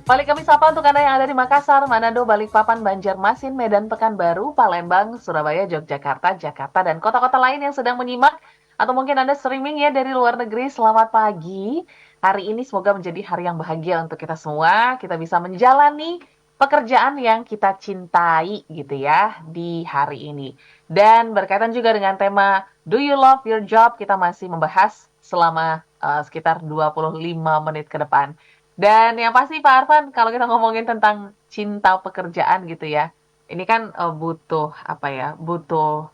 Balik kami sapa untuk Anda yang ada di Makassar, Manado, Balikpapan, Banjarmasin, Medan, Pekanbaru, Palembang, Surabaya, Yogyakarta, Jakarta, dan kota-kota lain yang sedang menyimak atau mungkin Anda streaming ya dari luar negeri. Selamat pagi. Hari ini semoga menjadi hari yang bahagia untuk kita semua. Kita bisa menjalani pekerjaan yang kita cintai gitu ya di hari ini. Dan berkaitan juga dengan tema Do You Love Your Job? Kita masih membahas selama sekitar 25 menit ke depan. Dan yang pasti Pak Arfan, kalau kita ngomongin tentang cinta pekerjaan gitu ya, ini kan butuh apa ya, butuh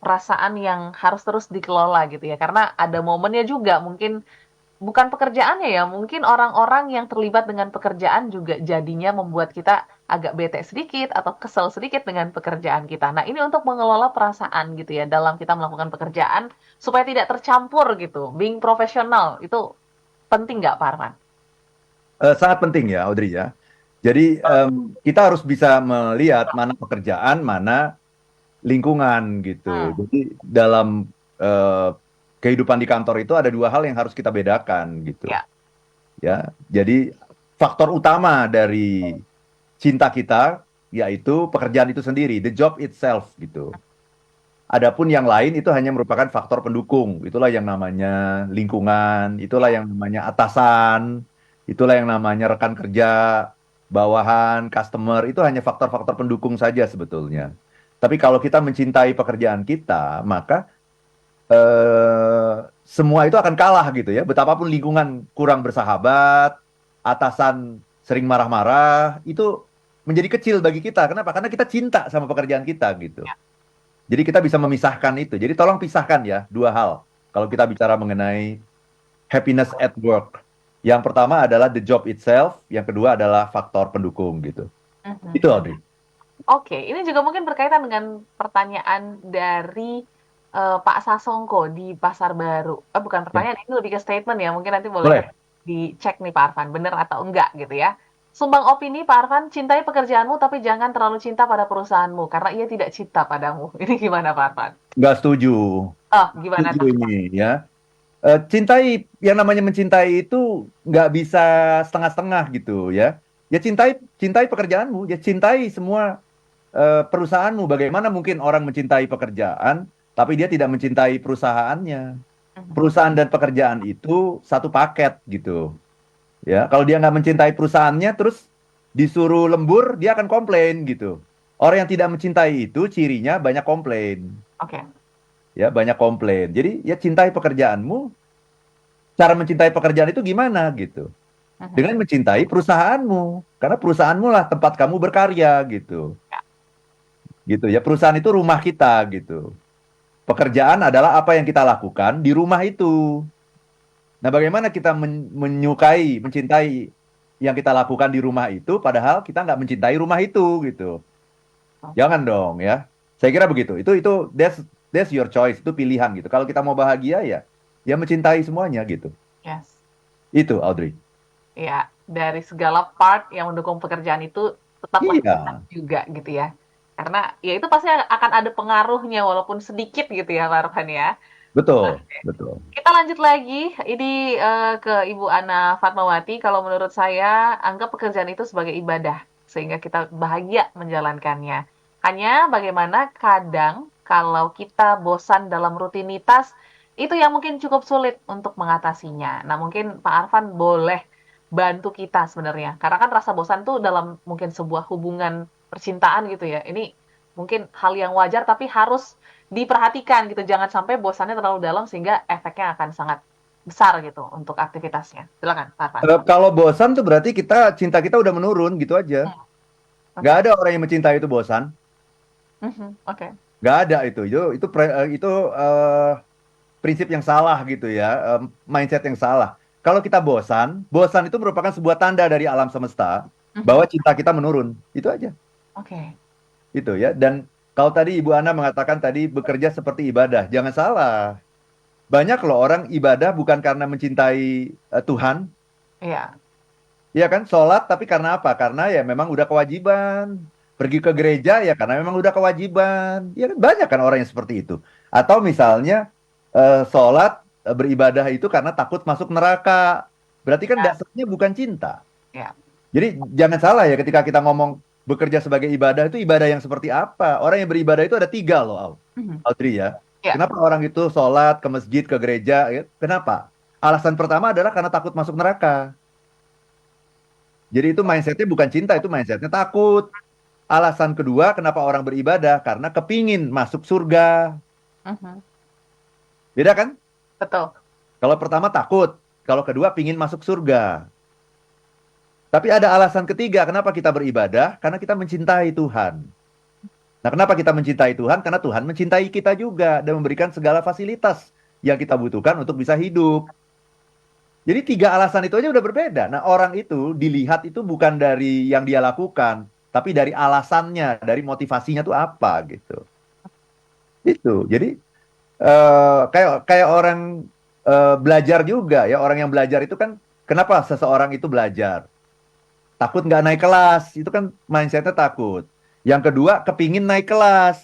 perasaan yang harus terus dikelola gitu ya. Karena ada momennya juga, mungkin bukan pekerjaannya ya, mungkin orang-orang yang terlibat dengan pekerjaan juga jadinya membuat kita agak bete sedikit atau kesel sedikit dengan pekerjaan kita. Nah, ini untuk mengelola perasaan gitu ya dalam kita melakukan pekerjaan supaya tidak tercampur gitu. Being profesional itu penting nggak Pak Arfan? Sangat penting ya, Audrey ya. Jadi kita harus bisa melihat mana pekerjaan, mana lingkungan gitu. Hmm, Jadi dalam eh, kehidupan di kantor itu ada dua hal yang harus kita bedakan gitu. ya. Ya, jadi faktor utama dari cinta kita yaitu pekerjaan itu sendiri, the job itself gitu. Adapun yang lain itu hanya merupakan faktor pendukung. Itulah yang namanya lingkungan, itulah Ya. yang namanya atasan, itulah yang namanya rekan kerja, bawahan, customer, itu hanya faktor-faktor pendukung saja sebetulnya. Tapi kalau kita mencintai pekerjaan kita, maka semua itu akan kalah gitu ya. Betapapun lingkungan kurang bersahabat, atasan sering marah-marah, itu menjadi kecil bagi kita. Kenapa? Karena kita cinta sama pekerjaan kita gitu. Jadi kita bisa memisahkan itu. Jadi tolong pisahkan ya dua hal. Kalau kita bicara mengenai happiness at work. Yang pertama adalah the job itself, yang kedua adalah faktor pendukung gitu. Itu Mhm. Audrey. Oke, ini juga mungkin berkaitan dengan pertanyaan dari Pak Sasongko di Pasar Baru. Bukan Ya, pertanyaan, ini lebih ke statement ya. Mungkin nanti boleh boleh. dicek nih Pak Arfan, benar atau enggak gitu ya. Sumbang opini Pak Arfan, cintai pekerjaanmu tapi jangan terlalu cinta pada perusahaanmu karena ia tidak cinta padamu. Ini gimana Pak Arfan? Nggak setuju. Oh, gimana Setuju tuh? ini ya. Cintai, yang namanya mencintai itu nggak bisa setengah-setengah gitu ya. Ya cintai, cintai pekerjaanmu, ya cintai semua perusahaanmu. Bagaimana mungkin orang mencintai pekerjaan, tapi dia tidak mencintai perusahaannya? Mhm. Perusahaan dan pekerjaan itu satu paket gitu. Ya, kalau dia nggak mencintai perusahaannya, terus disuruh lembur, dia akan komplain gitu. Orang yang tidak mencintai itu cirinya banyak komplain, Oke. ya banyak komplain. Jadi ya cintai pekerjaanmu. Cara mencintai pekerjaan itu gimana gitu? Mhm. Dengan mencintai perusahaanmu, karena perusahaanmu lah tempat kamu berkarya gitu. Ya. Gitu ya, perusahaan itu rumah kita gitu. Pekerjaan adalah apa yang kita lakukan di rumah itu. Nah, bagaimana kita menyukai, mencintai yang kita lakukan di rumah itu, padahal kita nggak mencintai rumah itu gitu. Jangan dong ya. Saya kira begitu. Itu that's your choice, itu pilihan gitu. Kalau kita mau bahagia ya, ya mencintai semuanya gitu. Yes. Itu Audrey. Ya, dari segala part yang mendukung pekerjaan itu tetaplah cinta Iya, juga gitu ya. Karena ya itu pasti akan ada pengaruhnya walaupun sedikit gitu ya Pak Arfan ya. betul, betul. Kita lanjut lagi, ini ke Ibu Ana Fatmawati. Kalau menurut saya, anggap pekerjaan itu sebagai ibadah, sehingga kita bahagia menjalankannya. Hanya bagaimana kadang kalau kita bosan dalam rutinitas, itu yang mungkin cukup sulit untuk mengatasinya. Nah, mungkin Pak Arfan boleh bantu kita sebenarnya. Karena kan rasa bosan tuh dalam mungkin sebuah hubungan percintaan gitu ya. Ini mungkin hal yang wajar tapi harus diperhatikan gitu. Jangan sampai bosannya terlalu dalam sehingga efeknya akan sangat besar gitu untuk aktivitasnya. Silakan, Pak Arfan. Kalau bosan tuh berarti cinta kita udah menurun gitu aja. Hmm, Nggak oke. ada orang yang mencintai itu bosan. Mhm, oke. Nggak ada itu. Itu prinsip yang salah gitu ya, mindset yang salah. Kalau kita bosan, bosan itu merupakan sebuah tanda dari alam semesta Mhm, bahwa cinta kita menurun. Itu aja. oke. Itu ya. Dan kalau tadi Ibu Ana mengatakan tadi bekerja seperti ibadah, jangan salah. Banyak loh orang ibadah bukan karena mencintai Tuhan, Iya. ya kan? Sholat tapi karena apa? Karena ya memang udah kewajiban. Pergi ke gereja ya karena memang udah kewajiban. Ya kan banyak kan orang yang seperti itu. Atau misalnya sholat beribadah itu karena takut masuk neraka. Berarti kan Ya, dasarnya bukan cinta. ya. Jadi jangan salah ya ketika kita ngomong bekerja sebagai ibadah itu ibadah yang seperti apa? Orang yang beribadah itu ada tiga loh, Mhm. Audrey ya. Ya, Kenapa orang itu sholat ke masjid, ke gereja? Ya? Kenapa? Alasan pertama adalah karena takut masuk neraka. Jadi itu mindsetnya bukan cinta, itu mindsetnya takut. Alasan kedua kenapa orang beribadah? Karena kepingin masuk surga. mhm, Beda kan? betul. Kalau pertama takut, kalau kedua pingin masuk surga. Tapi ada alasan ketiga kenapa kita beribadah? Karena kita mencintai Tuhan. Nah, kenapa kita mencintai Tuhan? Karena Tuhan mencintai kita juga dan memberikan segala fasilitas yang kita butuhkan untuk bisa hidup. Jadi tiga alasan itu aja udah berbeda. Nah, orang itu dilihat itu bukan dari yang dia lakukan, tapi dari alasannya, dari motivasinya tuh apa gitu. Itu. Jadi kayak kayak orang belajar juga ya. Orang yang belajar itu kan kenapa seseorang itu belajar? Takut nggak naik kelas, itu kan mindsetnya takut. Yang kedua, kepingin naik kelas.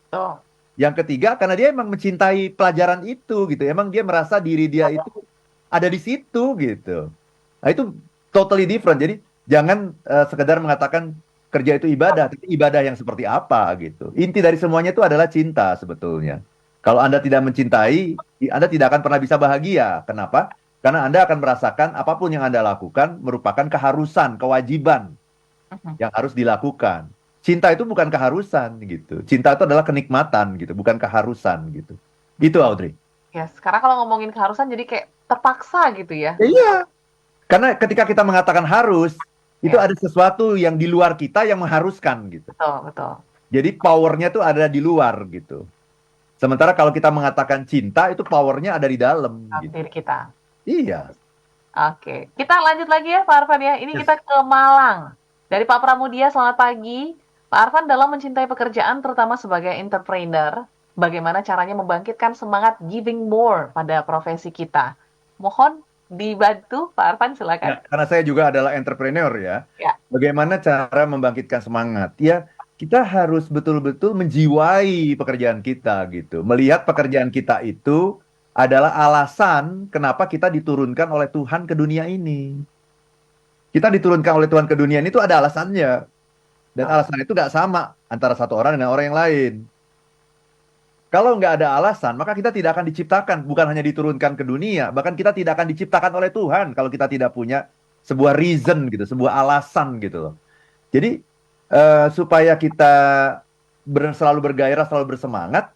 Betul. Yang ketiga, karena dia emang mencintai pelajaran itu gitu. Emang dia merasa diri dia itu ada di situ gitu. Nah itu totally different. Jadi jangan sekedar mengatakan kerja itu ibadah, tapi ibadah yang seperti apa gitu. Inti dari semuanya itu adalah cinta sebetulnya. Kalau Anda tidak mencintai, Anda tidak akan pernah bisa bahagia. Kenapa? Karena Anda akan merasakan apapun yang Anda lakukan merupakan keharusan, kewajiban Mhm. yang harus dilakukan. Cinta itu bukan keharusan gitu. Cinta itu adalah kenikmatan gitu, bukan keharusan gitu. Itu Audrey. Yes, karena kalau ngomongin keharusan jadi kayak terpaksa gitu ya. Ya, iya. Karena ketika kita mengatakan harus, itu Ya, ada sesuatu yang di luar kita yang mengharuskan gitu. betul, betul. Jadi powernya tuh ada di luar gitu. Sementara kalau kita mengatakan cinta, itu powernya ada di dalam Dalam gitu. diri kita. Iya. Oke, kita lanjut lagi ya Pak Arfan ya. Ini Yes. kita ke Malang. Dari Pak Pramudia, selamat pagi. Pak Arfan dalam mencintai pekerjaan, terutama sebagai entrepreneur, bagaimana caranya membangkitkan semangat giving more pada profesi kita? Mohon dibantu, Pak Arfan silakan. Ya, karena saya juga adalah entrepreneur ya. Ya, Bagaimana cara membangkitkan semangat? Ya, kita harus betul-betul menjiwai pekerjaan kita gitu. Melihat pekerjaan kita itu adalah alasan kenapa kita diturunkan oleh Tuhan ke dunia ini. Kita diturunkan oleh Tuhan ke dunia ini itu ada alasannya. Dan betul. alasan itu nggak sama antara satu orang dengan orang yang lain. Kalau nggak ada alasan, maka kita tidak akan diciptakan. Bukan hanya diturunkan ke dunia, bahkan kita tidak akan diciptakan oleh Tuhan kalau kita tidak punya sebuah reason gitu, sebuah alasan gitu loh. Jadi supaya kita selalu bergairah, selalu bersemangat,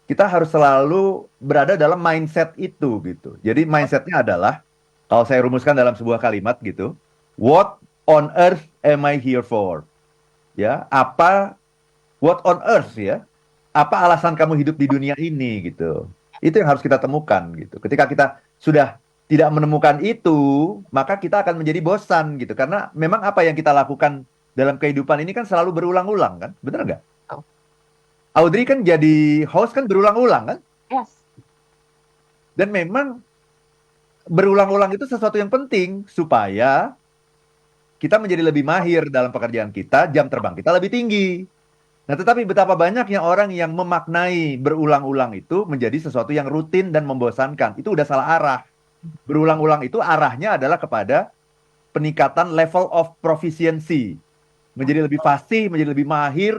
kita harus selalu berada dalam mindset itu gitu. Jadi mindsetnya adalah, kalau saya rumuskan dalam sebuah kalimat gitu, what on earth am I here for? Ya, what on earth ya? Apa alasan kamu hidup di dunia ini gitu? Itu yang harus kita temukan gitu. Ketika kita sudah tidak menemukan itu, maka kita akan menjadi bosan gitu. Karena memang apa yang kita lakukan dalam kehidupan ini kan selalu berulang-ulang kan? Bener nggak? Betul. Audrey kan jadi host kan berulang-ulang kan? Yes. Dan memang berulang-ulang itu sesuatu yang penting supaya kita menjadi lebih mahir dalam pekerjaan kita, jam terbang kita lebih tinggi. Nah, tetapi betapa banyaknya orang yang memaknai berulang-ulang itu menjadi sesuatu yang rutin dan membosankan. Itu udah salah arah. Berulang-ulang itu arahnya adalah kepada peningkatan level of proficiency. Menjadi lebih fasih, menjadi lebih mahir,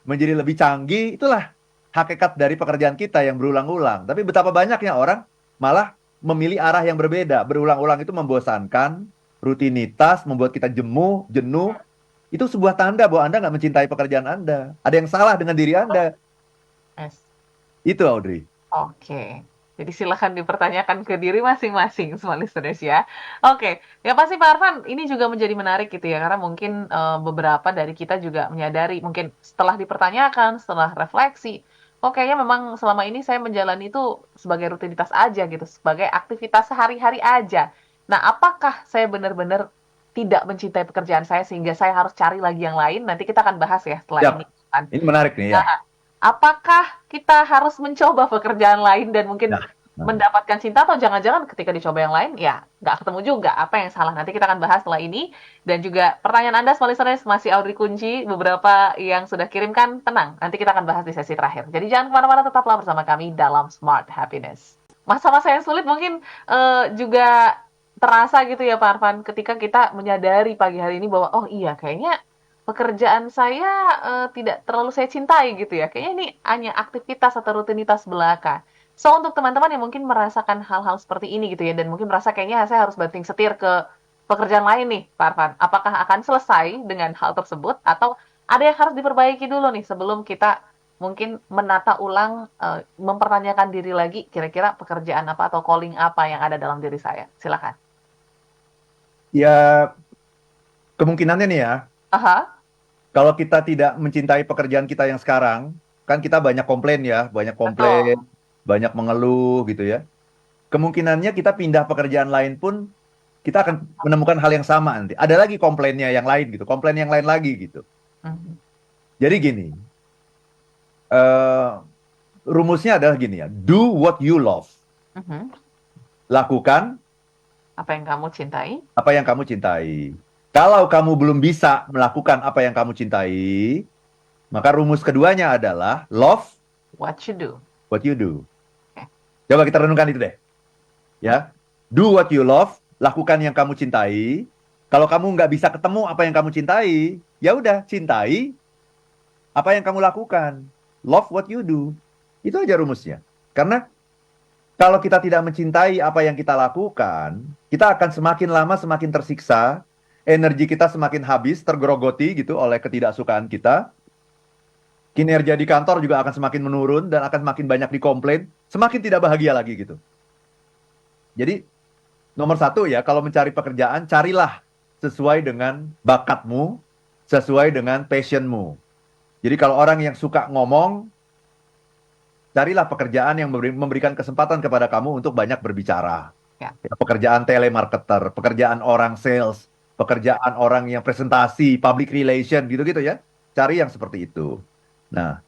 menjadi lebih canggih. Itulah hakikat dari pekerjaan kita yang berulang-ulang. Tapi betapa banyaknya orang malah memilih arah yang berbeda. Berulang-ulang itu membosankan, rutinitas, membuat kita jenuh. Itu sebuah tanda bahwa Anda nggak mencintai pekerjaan Anda. Ada yang salah dengan diri Anda. Yes. Itu Audrey. Oke. Jadi silahkan dipertanyakan ke diri masing-masing, semua listeners ya. Oke, ya pasti Pak Arfan, ini juga menjadi menarik gitu ya, karena mungkin beberapa dari kita juga menyadari, mungkin setelah dipertanyakan, setelah refleksi, kok kayaknya memang selama ini saya menjalani itu sebagai rutinitas aja gitu, sebagai aktivitas sehari-hari aja. Nah, apakah saya benar-benar tidak mencintai pekerjaan saya sehingga saya harus cari lagi yang lain? Nanti kita akan bahas ya setelah Siap. ini kan. Ini menarik nih ya. Nah, apakah kita harus mencoba pekerjaan lain dan mungkin Ya. Nah, mendapatkan cinta atau jangan-jangan ketika dicoba yang lain ya nggak ketemu juga apa yang salah. Nanti kita akan bahas setelah ini. Dan juga pertanyaan Anda semua listeners masih Audrey kunci. Beberapa yang sudah kirimkan, tenang. Nanti kita akan bahas di sesi terakhir. Jadi jangan kemana-mana, tetaplah bersama kami dalam Smart Happiness. Masa-masa yang sulit mungkin juga terasa gitu ya Pak Arfan, ketika kita menyadari pagi hari ini bahwa, oh iya kayaknya pekerjaan saya tidak terlalu saya cintai gitu ya. Kayaknya ini hanya aktivitas atau rutinitas belaka. So untuk teman-teman yang mungkin merasakan hal-hal seperti ini gitu ya, dan mungkin merasa kayaknya saya harus banting setir ke pekerjaan lain nih Pak Arfan. Apakah akan selesai dengan hal tersebut atau ada yang harus diperbaiki dulu nih sebelum kita mungkin menata ulang, mempertanyakan diri lagi kira-kira pekerjaan apa atau calling apa yang ada dalam diri saya? Silakan. Ya, kemungkinannya nih ya, Aha, kalau kita tidak mencintai pekerjaan kita yang sekarang, kan kita banyak komplain ya, banyak komplain, betul. banyak mengeluh gitu ya. Kemungkinannya kita pindah pekerjaan lain pun kita akan menemukan hal yang sama nanti. Ada lagi komplainnya yang lain gitu, komplain yang lain lagi gitu. Mhm, Jadi gini, eh, rumusnya adalah gini ya, do what you love. mhm. Lakukan Apa yang kamu cintai? apa yang kamu cintai. Kalau kamu belum bisa melakukan apa yang kamu cintai, maka rumus keduanya adalah love What you do. what you do. Oke. Coba kita renungkan itu deh, ya. Do what you love, lakukan yang kamu cintai. Kalau kamu nggak bisa ketemu apa yang kamu cintai, ya udah cintai apa yang kamu lakukan. Love what you do. Itu aja rumusnya. Karena kalau kita tidak mencintai apa yang kita lakukan, kita akan semakin lama semakin tersiksa, energi kita semakin habis, tergerogoti gitu oleh ketidaksukaan kita. Kinerja di kantor juga akan semakin menurun dan akan semakin banyak dikomplain, semakin tidak bahagia lagi gitu. Jadi nomor satu ya, kalau mencari pekerjaan, carilah sesuai dengan bakatmu, sesuai dengan passionmu. Jadi kalau orang yang suka ngomong, carilah pekerjaan yang memberikan kesempatan kepada kamu untuk banyak berbicara. Ya. Ya, pekerjaan telemarketer, pekerjaan orang sales, pekerjaan orang yang presentasi, public relation, gitu-gitu ya. Cari yang seperti itu. Nah,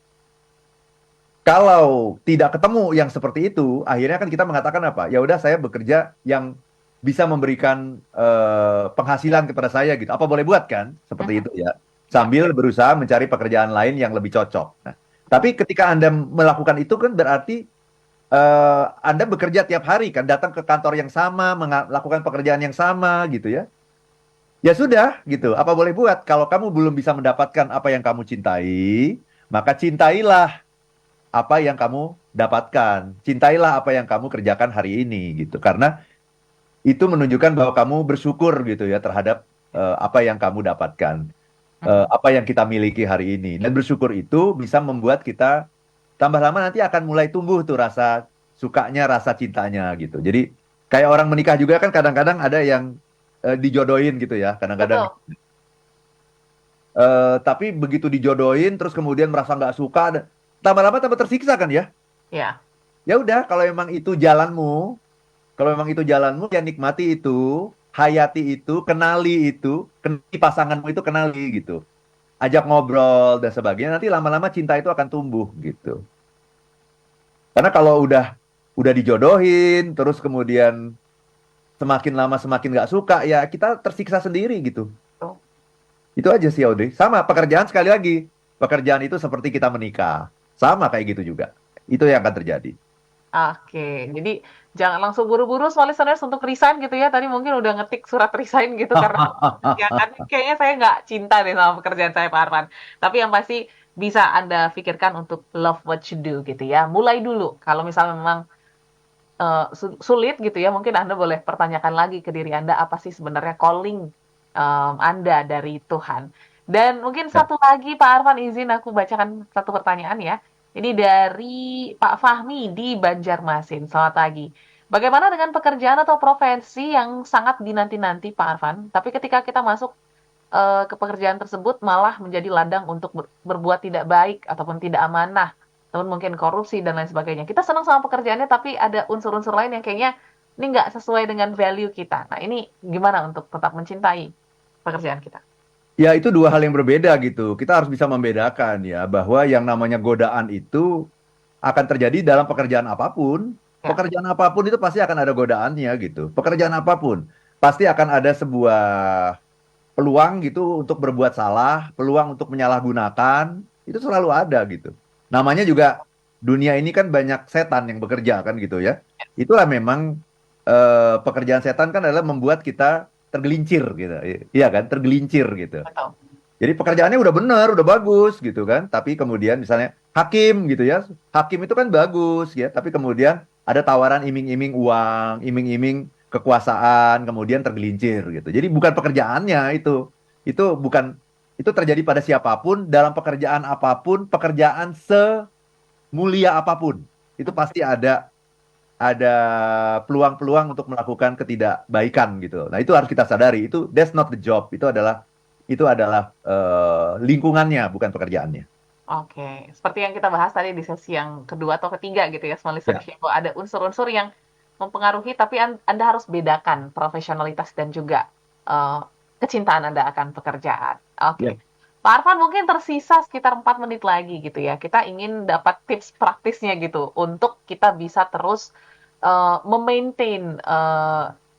kalau tidak ketemu yang seperti itu, akhirnya kan kita mengatakan apa? Ya udah saya bekerja yang bisa memberikan penghasilan kepada saya gitu. Apa boleh buat kan? Seperti Mhm. itu ya. Ya. Sambil berusaha mencari pekerjaan lain yang lebih cocok. Nah, tapi ketika Anda melakukan itu kan berarti Anda bekerja tiap hari kan, datang ke kantor yang sama, melakukan pekerjaan yang sama gitu ya. Ya sudah gitu. Apa boleh buat? Kalau kamu belum bisa mendapatkan apa yang kamu cintai, maka cintailah apa yang kamu dapatkan. Cintailah apa yang kamu kerjakan hari ini gitu. Karena itu menunjukkan bahwa kamu bersyukur gitu ya terhadap apa yang kamu dapatkan, Mhm. apa yang kita miliki hari ini. Dan bersyukur itu bisa membuat kita tambah lama nanti akan mulai tumbuh tuh rasa sukanya, rasa cintanya gitu. Jadi kayak orang menikah juga kan kadang-kadang ada yang dijodohin gitu ya, kadang-kadang. Betul. Tapi begitu dijodohin terus kemudian merasa nggak suka, tambah lama tambah tersiksa kan ya. Ya. Ya udah, kalau memang itu jalanmu, ya nikmati itu, hayati itu, kenali pasanganmu itu kenali gitu. Ajak ngobrol dan sebagainya, nanti lama-lama cinta itu akan tumbuh gitu. Karena kalau udah dijodohin, terus kemudian semakin lama semakin nggak suka, ya kita tersiksa sendiri gitu. Betul. Itu aja sih Audrey. Sama pekerjaan sekali lagi. Pekerjaan itu seperti kita menikah. Sama kayak gitu juga. Itu yang akan terjadi. Oke, jadi jangan langsung buru-buru semua listeners untuk resign gitu ya. Tadi mungkin udah ngetik surat resign gitu karena ya kan kayaknya saya nggak cinta deh sama pekerjaan saya Pak Arfan. Tapi yang pasti bisa Anda pikirkan untuk love what you do gitu ya. Mulai dulu. Kalau misalnya memang sulit gitu ya, mungkin Anda boleh pertanyakan lagi ke diri Anda apa sih sebenarnya calling Anda dari Tuhan. Dan mungkin Ya. satu lagi Pak Arfan izin aku bacakan satu pertanyaan ya. Ini dari Pak Fahmi di Banjarmasin. Selamat pagi. Bagaimana dengan pekerjaan atau profesi yang sangat dinanti-nanti Pak Arfan, tapi ketika kita masuk ke pekerjaan tersebut malah menjadi ladang untuk berbuat tidak baik ataupun tidak amanah, ataupun mungkin korupsi dan lain sebagainya. Kita senang sama pekerjaannya tapi ada unsur-unsur lain yang kayaknya ini nggak sesuai dengan value kita. Nah ini gimana untuk tetap mencintai pekerjaan kita? Ya, itu dua hal yang berbeda gitu. Kita harus bisa membedakan ya, bahwa yang namanya godaan itu akan terjadi dalam pekerjaan apapun. Ya, Pekerjaan apapun itu pasti akan ada godaannya gitu. Pekerjaan apapun pasti akan ada sebuah peluang gitu untuk berbuat salah, peluang untuk menyalahgunakan, itu selalu ada gitu. Namanya juga dunia ini kan banyak setan yang bekerja kan gitu ya. Itulah memang pekerjaan setan kan adalah membuat kita tergelincir gitu. Iya kan, tergelincir gitu. Betul. Jadi pekerjaannya udah benar, udah bagus gitu kan. Tapi kemudian misalnya hakim gitu ya. Hakim itu kan bagus ya, tapi kemudian ada tawaran iming-iming uang, iming-iming kekuasaan, kemudian tergelincir gitu. Jadi bukan pekerjaannya itu. Itu bukan itu terjadi pada siapapun dalam pekerjaan apapun, pekerjaan semulia apapun. Itu pasti ada peluang-peluang untuk melakukan ketidakbaikan gitu. Nah, itu harus kita sadari. That's not the job. Itu adalah lingkungannya, bukan pekerjaannya. Oke, seperti yang kita bahas tadi di sesi yang kedua atau ketiga gitu ya, small Ya, listenership, bahwa ada unsur-unsur yang mempengaruhi, tapi Anda harus bedakan profesionalitas dan juga eh, kecintaan Anda akan pekerjaan. ya, Oke, Pak Arfan, mungkin tersisa sekitar 4 menit lagi gitu ya. Kita ingin dapat tips praktisnya gitu untuk kita bisa terus memaintain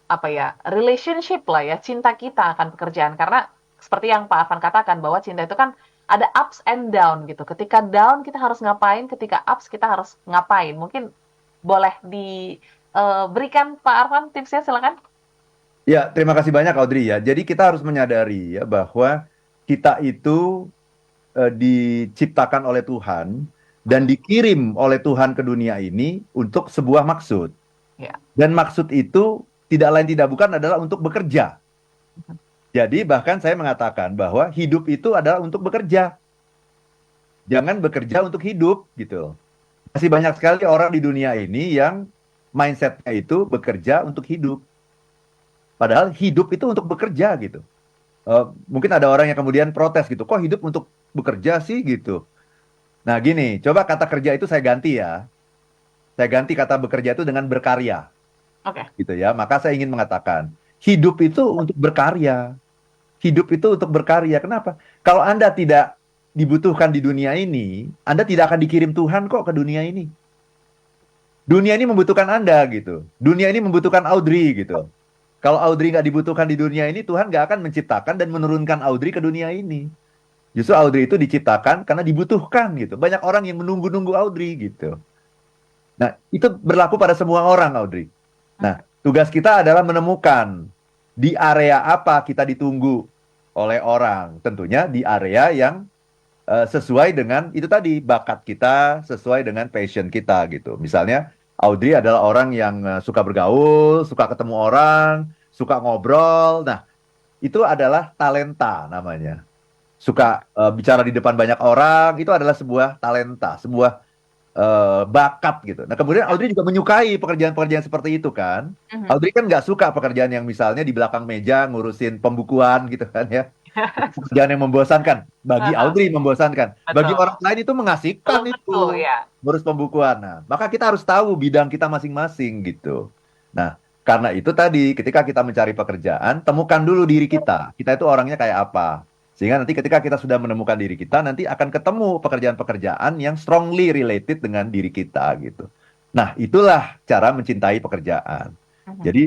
apa ya, relationship lah ya, cinta kita akan pekerjaan. Karena seperti yang Pak Arfan katakan bahwa cinta itu kan ada ups and down gitu. Ketika down kita harus ngapain, ketika ups kita harus ngapain. Mungkin boleh diberikan Pak Arfan tipsnya, silakan. ya, terima kasih banyak Audrey ya. Jadi kita harus menyadari ya bahwa kita itu diciptakan oleh Tuhan dan dikirim oleh Tuhan ke dunia ini untuk sebuah maksud. Ya. Dan maksud itu tidak lain tidak bukan adalah untuk bekerja. Jadi bahkan saya mengatakan bahwa hidup itu adalah untuk bekerja. Jangan bekerja untuk hidup gitu. Masih banyak sekali orang di dunia ini yang mindsetnya itu bekerja untuk hidup. Padahal hidup itu untuk bekerja gitu. Mungkin ada orang yang kemudian protes gitu. Kok hidup untuk bekerja sih gitu. Nah gini, coba kata kerja itu saya ganti ya. Saya ganti kata bekerja itu dengan berkarya Oke. gitu ya. Maka saya ingin mengatakan, hidup itu untuk berkarya. Hidup itu untuk berkarya. Kenapa? Kalau Anda tidak dibutuhkan di dunia ini, Anda tidak akan dikirim Tuhan kok ke dunia ini. Dunia ini membutuhkan Anda gitu. Dunia ini membutuhkan Audrey gitu. Kalau Audrey nggak dibutuhkan di dunia ini, Tuhan nggak akan menciptakan dan menurunkan Audrey ke dunia ini. Justru Audrey itu diciptakan karena dibutuhkan gitu. Banyak orang yang menunggu-nunggu Audrey gitu. Nah, itu berlaku pada semua orang, Audrey. Nah, tugas kita adalah menemukan di area apa kita ditunggu oleh orang. Tentunya di area yang sesuai dengan itu tadi, bakat kita, sesuai dengan passion kita gitu. Misalnya, Audrey adalah orang yang suka bergaul, suka ketemu orang, suka ngobrol. Nah, itu adalah talenta namanya. Suka bicara di depan banyak orang, itu adalah sebuah talenta, sebuah bakat gitu. Nah, kemudian Audrey juga menyukai pekerjaan-pekerjaan seperti itu kan. Mhm. Audrey kan nggak suka pekerjaan yang misalnya di belakang meja ngurusin pembukuan gitu kan ya. Pekerjaan yang membosankan. Bagi Heeh, Audrey membosankan. Bagi betul. orang lain itu mengasihkan Belum tentu itu. ya. Ngurus pembukuan. Nah, maka kita harus tahu bidang kita masing-masing gitu. Nah, karena itu tadi ketika kita mencari pekerjaan, temukan dulu diri kita. Kita itu orangnya kayak apa. Sehingga nanti ketika kita sudah menemukan diri kita, nanti akan ketemu pekerjaan-pekerjaan yang strongly related dengan diri kita gitu. Nah, itulah cara mencintai pekerjaan. Mhm. Jadi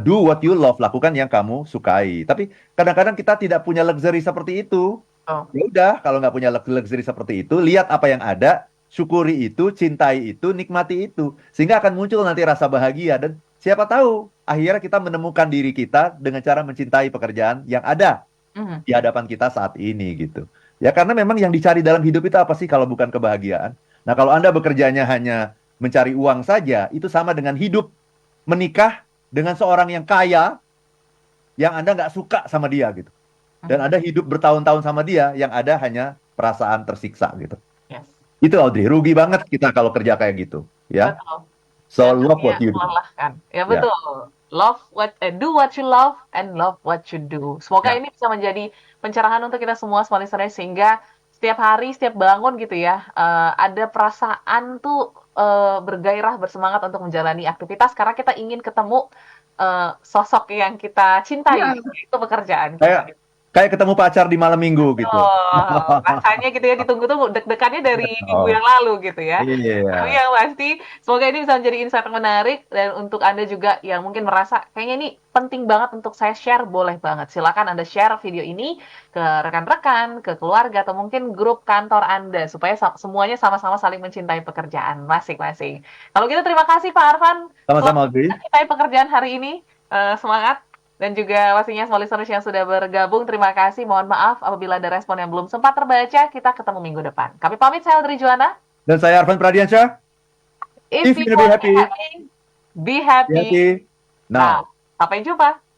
do what you love, lakukan yang kamu sukai. Tapi kadang-kadang kita tidak punya luxury seperti itu. Oh, Ya udah, kalau nggak punya luxury seperti itu, lihat apa yang ada, syukuri itu, cintai itu, nikmati itu, sehingga akan muncul nanti rasa bahagia dan siapa tahu akhirnya kita menemukan diri kita dengan cara mencintai pekerjaan yang ada mhm. di hadapan kita saat ini gitu. Ya karena memang yang dicari dalam hidup itu apa sih kalau bukan kebahagiaan? Nah kalau Anda bekerjanya hanya mencari uang saja, itu sama dengan hidup menikah dengan seorang yang kaya yang Anda nggak suka sama dia gitu. Dan Mhm. Anda hidup bertahun-tahun sama dia yang ada hanya perasaan tersiksa gitu. Yes, Itu Audrey, rugi banget kita kalau kerja kayak gitu, ya. betul. So love Jatuhnya what you do. melelahkan. Ya Ya, betul. Do what you love and love what you do. Semoga ya. ini bisa menjadi pencerahan untuk kita semua semua listeners sehingga setiap hari, setiap bangun gitu ya, ada perasaan tuh bergairah, bersemangat untuk menjalani aktivitas karena kita ingin ketemu sosok yang kita cintai, Ya, itu pekerjaan kayak kita. kayak ketemu pacar di malam minggu gitu. Oh, rasanya gitu ya ditunggu-tunggu, deg-degannya dari minggu Oh, yang lalu gitu ya. Tapi iya. yang pasti, semoga ini bisa menjadi insight yang menarik dan untuk Anda juga yang mungkin merasa kayaknya ini penting banget untuk saya share, boleh banget. Silakan Anda share video ini ke rekan-rekan, ke keluarga, atau mungkin grup kantor Anda supaya semuanya sama-sama saling mencintai pekerjaan masing-masing. Kalau gitu terima kasih Pak Arfan. Selamat Sama-sama, Audrey. mencintai pekerjaan hari ini. Semangat. Dan juga pastinya semua listeners yang sudah bergabung, terima kasih. Mohon maaf apabila ada respon yang belum sempat terbaca. Kita ketemu minggu depan. Kami pamit, saya Audrey Juwana. Dan saya Arvan Pradiansyah. If If you you be want to be happy, happy, be be happy happy now. now. Sampai jumpa.